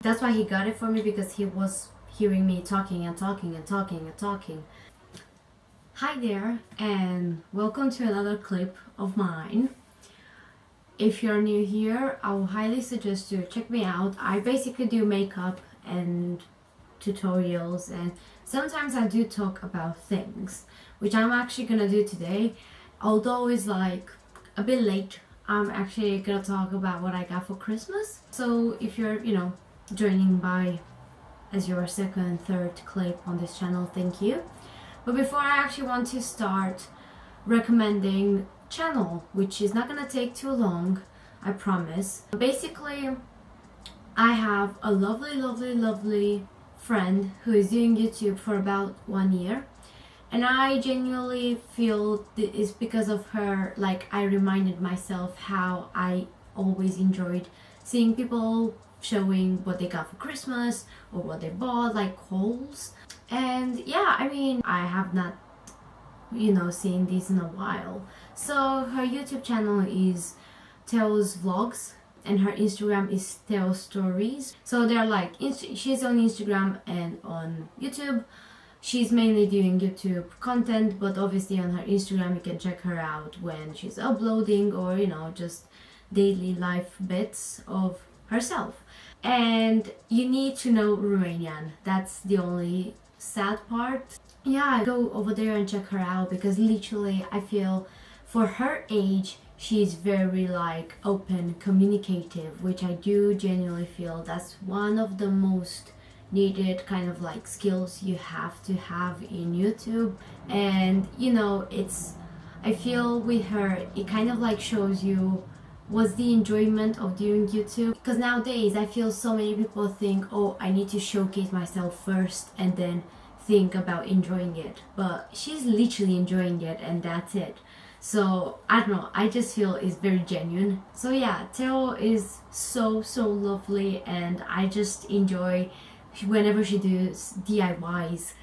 That's why he got it for me, because he was hearing me talking and talking and talking and talking. Hi there, and welcome to another clip of mine. If you're new here, I will highly suggest you check me out. I basically do makeup and tutorials, and sometimes I do talk about things, which I'm actually gonna do today. Although it's like a bit late, I'm actually gonna talk about what I got for Christmas. So if you're, joining by as your second, third clip on this channel, thank you. But before I actually want to start recommending channel, which is not gonna take too long, I promise. Basically, I have a lovely friend who is doing YouTube for about 1 year, and I genuinely feel it's because of her. Like, I reminded myself how I always enjoyed seeing people showing what they got for Christmas or what they bought, like hauls. And yeah, I mean, I have not seen these in a while. So her YouTube channel is TEO'S Vlogs and her Instagram is TEO'S Stories. So they're like, she's on Instagram and on YouTube. She's mainly doing YouTube content, but obviously on her Instagram you can check her out when she's uploading, or just daily life bits of herself. And you need to know Romanian. That's the only sad part. Yeah, go over there and check her out, because literally I feel for her age she's very like open, communicative, which I do genuinely feel that's one of the most needed kind of like skills you have to have in YouTube. And I feel with her it kind of like shows you what's the enjoyment of doing YouTube. Because nowadays I feel so many people think, oh, I need to showcase myself first and then think about enjoying it, but she's literally enjoying it and that's it. So I don't know, I just feel it's very genuine. So yeah, Teo is so lovely, and I just enjoy whenever she does DIYs.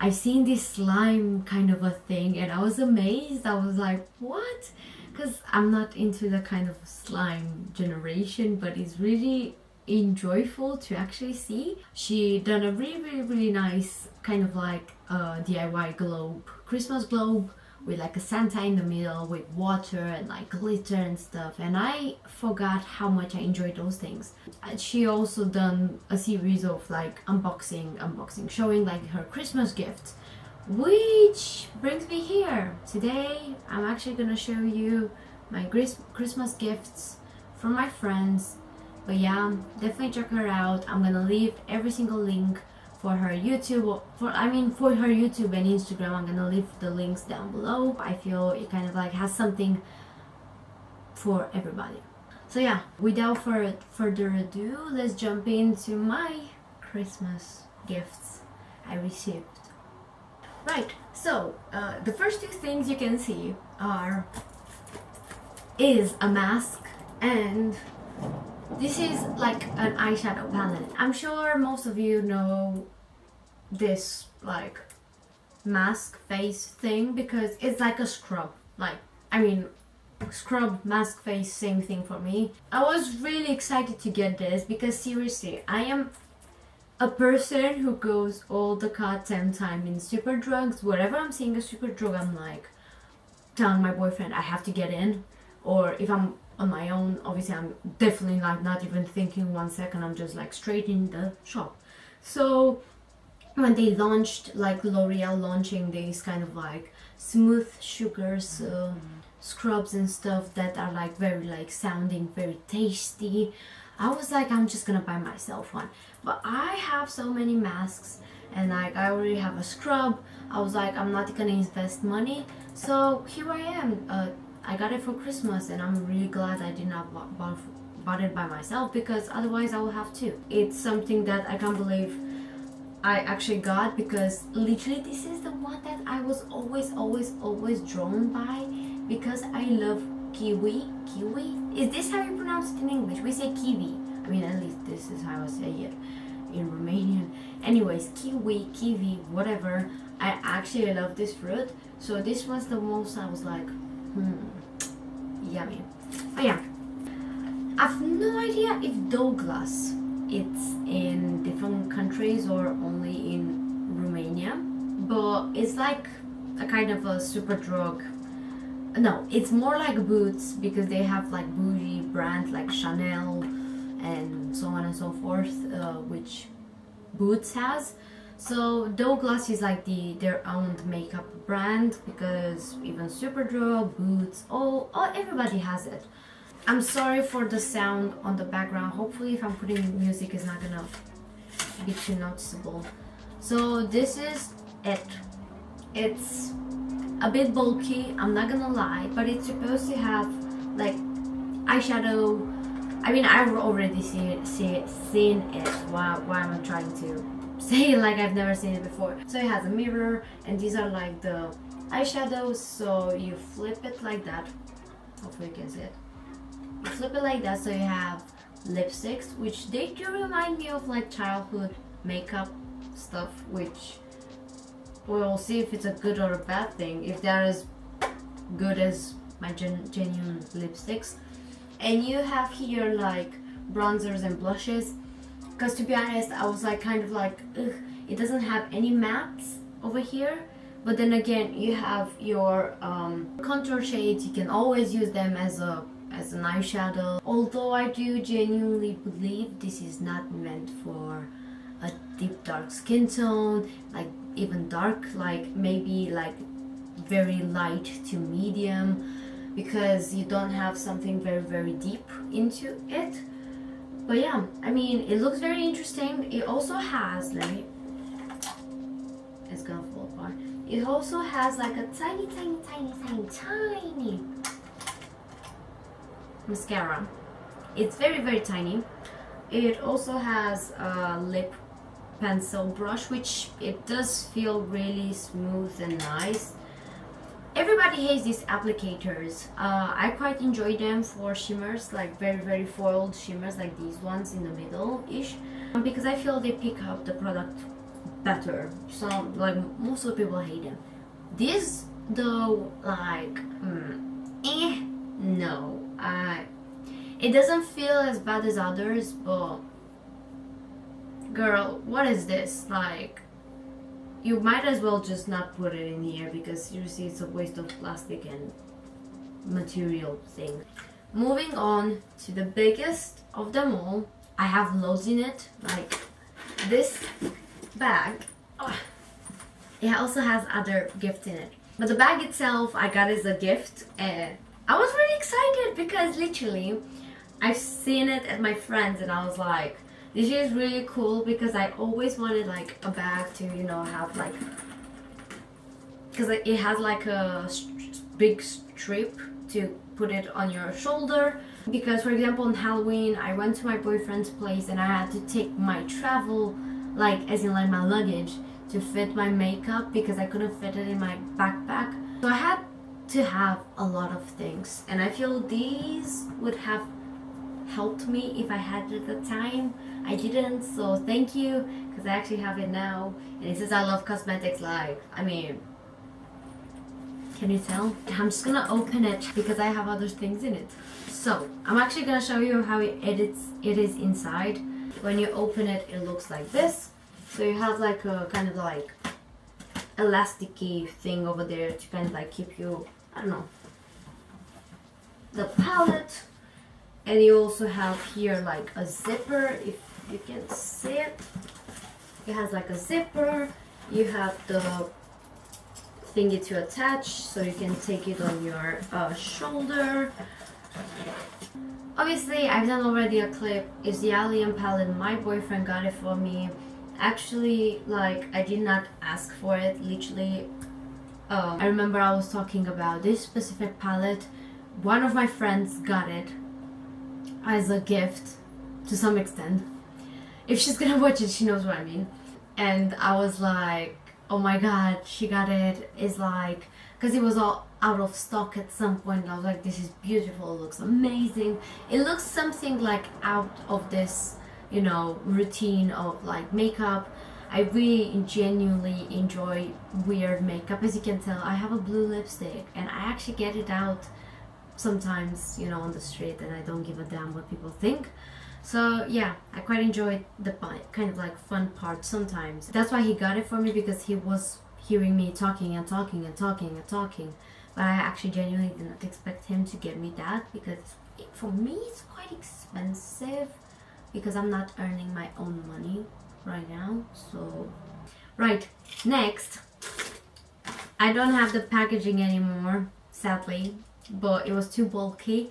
I've seen this slime kind of a thing and I was amazed. I was like, what? Because I'm not into the kind of slime generation, but it's really enjoyable to actually see. She done a really nice kind of like DIY globe, Christmas globe, with like a Santa in the middle with water and like glitter and stuff, and I forgot how much I enjoyed those things. And she also done a series of like unboxing showing like her Christmas gifts, which brings me here. Today I'm actually gonna show you my Christmas gifts from my friends. But yeah, definitely check her out. I'm gonna leave every single link for her YouTube, for her YouTube and Instagram. I'm gonna leave the links down below. I feel it kind of like has something for everybody. So yeah, without further ado, let's jump into my Christmas gifts I received. Right, so the first two things you can see is a mask, and this is like an eyeshadow palette. I'm sure most of you know this like mask face thing, because it's like a scrub. Scrub, mask, face, same thing for me. I was really excited to get this because seriously, I am a person who goes all the goddamn time in super drugs. Wherever I'm seeing a super drug, I'm like telling my boyfriend I have to get in. Or if I'm on my own, obviously I'm definitely like not even thinking 1 second, I'm just like straight in the shop. So when they launched, like L'Oreal launching these kind of like smooth sugars scrubs and stuff that are like very like sounding very tasty, I was like, I'm just gonna buy myself one. But I have so many masks and like I already have a scrub. I was like, I'm not gonna invest money, so here I am. I got it for Christmas and I'm really glad I did not bought it by myself, because otherwise I will have to. It's something that I can't believe I actually got, because literally this is the one that I was always drawn by, because I love kiwi. Is this how you pronounce it in English? We say kiwi. I mean, at least this is how I say it in Romanian. Anyways, kiwi, whatever. I actually love this fruit. So this was the most I was like, yummy. But yeah, I've no idea if Douglas it's in different countries or only in Romania, but it's like a kind of a super drug. No, it's more like Boots, because they have like bougie brands like Chanel and so on and so forth, which Boots has. So Douglas is like their own makeup brand, because even Superdrug, Boots, everybody has it. I'm sorry for the sound on the background. Hopefully if I'm putting music it's not gonna be too noticeable. So this is it. It's a bit bulky, I'm not gonna lie, but it's supposed to have like eyeshadow. I mean, I've already seen it. Why am I trying to say it like I've never seen it before? So it has a mirror, and these are like the eyeshadows. So you flip it like that. Hopefully you can see it. You flip it like that, so you have lipsticks, which they do remind me of like childhood makeup stuff, which we'll see if it's a good or a bad thing, if they're as good as my genuine lipsticks. And you have here like bronzers and blushes, because to be honest I was like kind of like, ugh, it doesn't have any mattes over here. But then again, you have your contour shades. You can always use them as an eyeshadow, although I do genuinely believe this is not meant for a deep dark skin tone, like even dark, like maybe like very light to medium, because you don't have something very deep into it. But yeah, I mean, it looks very interesting. It also has, it's gonna fall apart. It also has like a tiny mascara. It's very tiny. It also has a lip pencil brush, which it does feel really smooth and nice. Everybody hates these applicators. I quite enjoy them for shimmers, like very foiled shimmers like these ones in the middle-ish, because I feel they pick up the product better. So like most of the people hate them. This though, like no, it doesn't feel as bad as others, but girl, what is this? Like, you might as well just not put it in here, because seriously it's a waste of plastic and material thing. Moving on to the biggest of them all. I have loads in it, like this bag. It also has other gifts in it, but the bag itself I got as a gift, and I was really excited because literally I've seen it at my friends and I was like, this is really cool, because I always wanted like a bag to, you know, have like, because it has like a big strip to put it on your shoulder. Because for example on Halloween I went to my boyfriend's place and I had to take my travel, like as in like my luggage, to fit my makeup, because I couldn't fit it in my backpack. So I had to have a lot of things, and I feel these would have helped me if I had it at the time. I didn't, so thank you, because I actually have it now. And it says I love cosmetics, like, I mean, can you tell? I'm just gonna open it because I have other things in it. So I'm actually gonna show you how it is inside. When you open it, it looks like this. So you have like a kind of like elasticy thing over there to kind of like keep you, I don't know, the palette. And you also have here like a zipper, if you can see it. It has like a zipper. You have the thingy to attach, so you can take it on your shoulder. Obviously, I've done already a clip. It's the alien palette. My boyfriend got it for me. Actually, like, I did not ask for it, literally. I remember I was talking about this specific palette. One of my friends got it as a gift, to some extent. If she's gonna watch it, she knows what I mean. And I was like, oh my god, she got it. It's like, because it was all out of stock at some point. I was like, this is beautiful, it looks amazing. It looks something like out of this, you know, routine of like makeup. I really genuinely enjoy weird makeup. As you can tell, I have a blue lipstick and I actually get it out sometimes, you know, on the street, and I don't give a damn what people think. So yeah, I quite enjoyed the kind of like fun part sometimes. That's why he got it for me, because he was hearing me talking and talking and talking and talking. But I actually genuinely did not expect him to get me that, because for me it's quite expensive, because I'm not earning my own money right now. So right, next, I don't have the packaging anymore, sadly, but it was too bulky.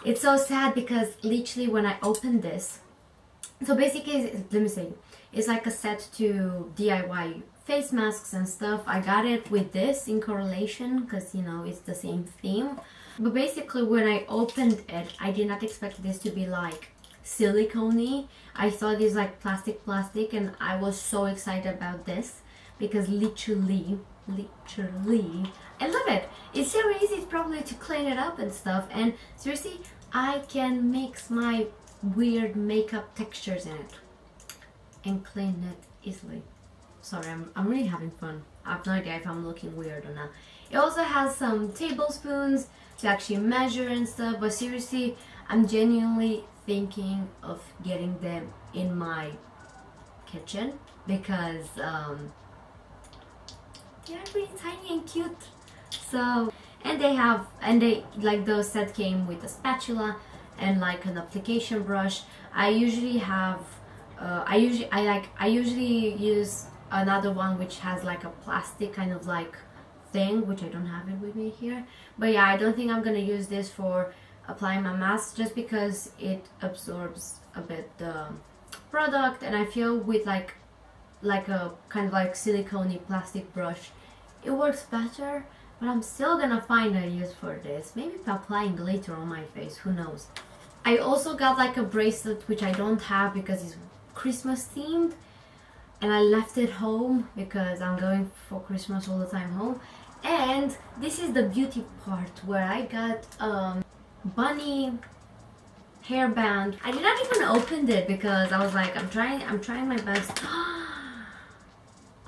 It's so sad because literally when I opened this, so basically, let me say, it's like a set to DIY face masks and stuff. I got it with this in correlation because, you know, it's the same theme. But basically when I opened it, I did not expect this to be like silicone-y. I thought it's like plastic, and I was so excited about this because literally, I love it. It's so easy probably to clean it up and stuff, and seriously, I can mix my weird makeup textures in it and clean it easily. Sorry, I'm really having fun. I have no idea if I'm looking weird or not. It also has some tablespoons to actually measure and stuff, but seriously, I'm genuinely thinking of getting them in my kitchen because they're really tiny and cute. So, and they like, the set came with a spatula and like an application brush. I usually have I usually use another one which has like a plastic kind of like thing, which I don't have it with me here. But yeah, I don't think I'm gonna use this for applying my mask, just because it absorbs a bit the product, and I feel with like a kind of like silicone plastic brush it works better. But I'm still gonna find a use for this, maybe applying glitter on my face, who knows. I also got like a bracelet which I don't have because it's Christmas themed, and I left it home because I'm going for Christmas all the time home. And this is the beauty part where I got bunny hairband. I did not even open it because I was like, I'm trying my best. Oh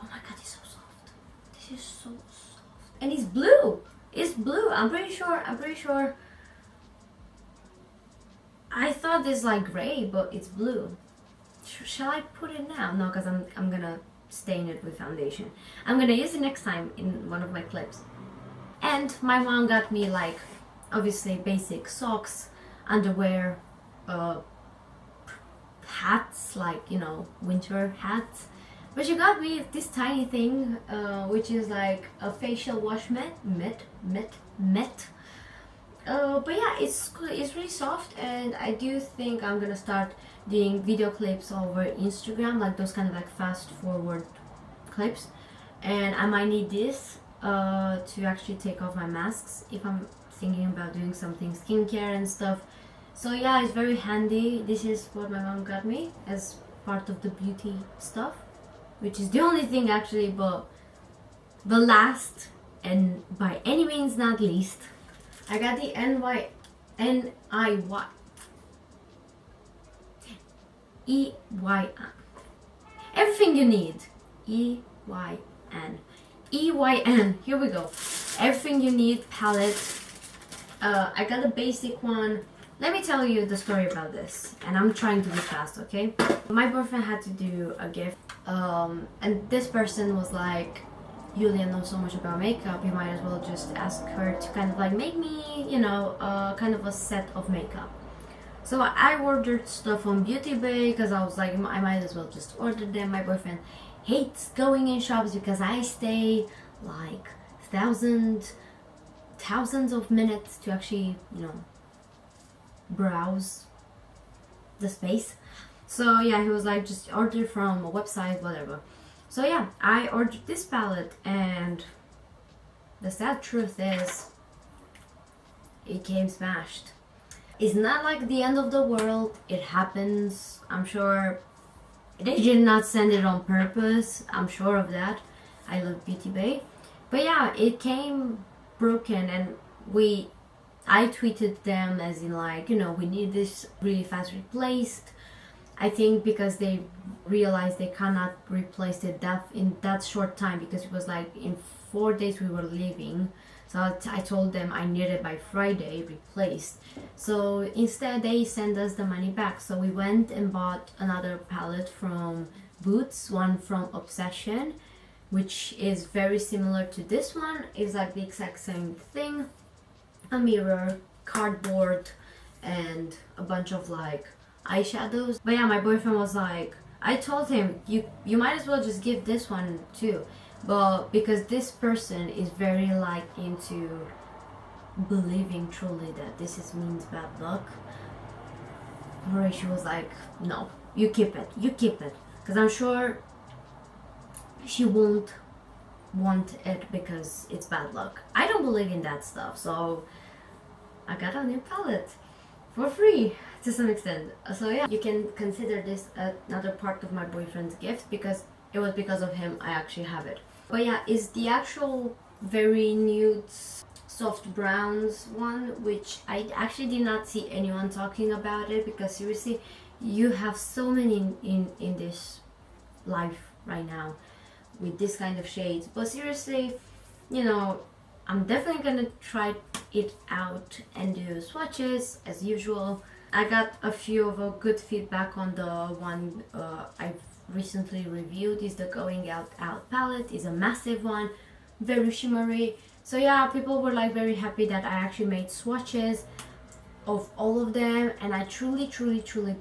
my god, it's so soft. This is so soft. And it's blue. It's blue. I'm pretty sure. I thought this like gray, but it's blue. Shall I put it now? No, because I'm gonna stain it with foundation. I'm gonna use it next time in one of my clips. And my mom got me like, obviously basic socks, underwear, hats, like, you know, winter hats. But she got me this tiny thing, which is like a facial wash mitt. But yeah, it's really soft, and I do think I'm gonna start doing video clips over Instagram, like those kind of like fast forward clips. And I might need this to actually take off my masks if I'm thinking about doing something skincare and stuff. So yeah, it's very handy. This is what my mom got me as part of the beauty stuff, which is the only thing actually. But the last, and by any means not least, I got the EYN. Everything you need. EYN. Here we go. Everything you need palette. I got a basic one. Let me tell you the story about this, and I'm trying to be fast, okay? My boyfriend had to do a gift, and this person was like, Julia knows so much about makeup, you might as well just ask her to kind of like make me, you know, kind of a set of makeup. So I ordered stuff on Beauty Bay because I was like, I might as well just order them. My boyfriend hates going in shops because I stay like thousands of minutes to actually, you know, browse the space. So yeah, he was like, just order from a website, whatever. So yeah, I ordered this palette, and the sad truth is it came smashed. It's not like the end of the world. It happens. I'm sure they did not send it on purpose. I'm sure of that. I love Beauty Bay. But yeah, it came broken, and I tweeted them as in like, you know, we need this really fast replaced. I think because they realized they cannot replace it in that short time, because it was like in 4 days we were leaving. So I told them I need it by Friday replaced. So instead they sent us the money back. So we went and bought another palette from Boots, one from Obsession, which is very similar to this one. It's like the exact same thing. A mirror, cardboard, and a bunch of like eyeshadows. But yeah, my boyfriend was like, I told him you might as well just give this one too, but because this person is very like into believing truly that this is means bad luck, Horatio was like, no, you keep it, because I'm sure she won't want it because it's bad luck. I don't believe in that stuff, so I got a new palette for free to some extent. So yeah, you can consider this another part of my boyfriend's gift, because it was because of him I actually have it. But yeah, it's the actual very nude soft browns one, which I actually did not see anyone talking about it, because seriously, you have so many in this life right now with this kind of shades. But seriously, you know, I'm definitely gonna try it out and do swatches as usual. I got a few of a good feedback on the one I've recently reviewed. Is the Going Out palette. Is a massive one, very shimmery. So yeah, people were like very happy that I actually made swatches of all of them, and I truly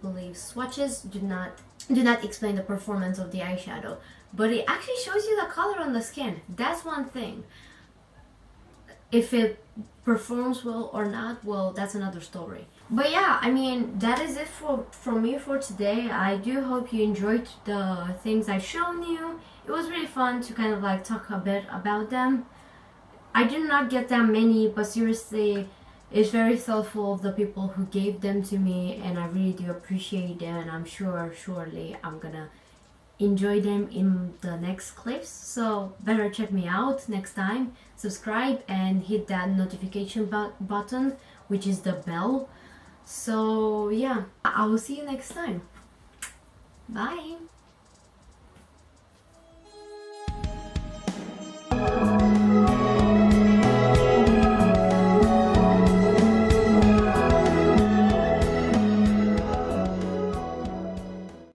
believe swatches do not explain the performance of the eyeshadow, but it actually shows you the color on the skin. That's one thing. If it performs well or not, well, that's another story. But yeah, I mean, that is it from me for today. I do hope you enjoyed the things I've shown you. It was really fun to kind of like talk a bit about them. I did not get that many, but seriously, it's very thoughtful of the people who gave them to me, and I really do appreciate them, and I'm surely I'm gonna enjoy them in the next clips. So better check me out next time, subscribe and hit that notification button, which is the bell. So yeah, I will see you next time. Bye.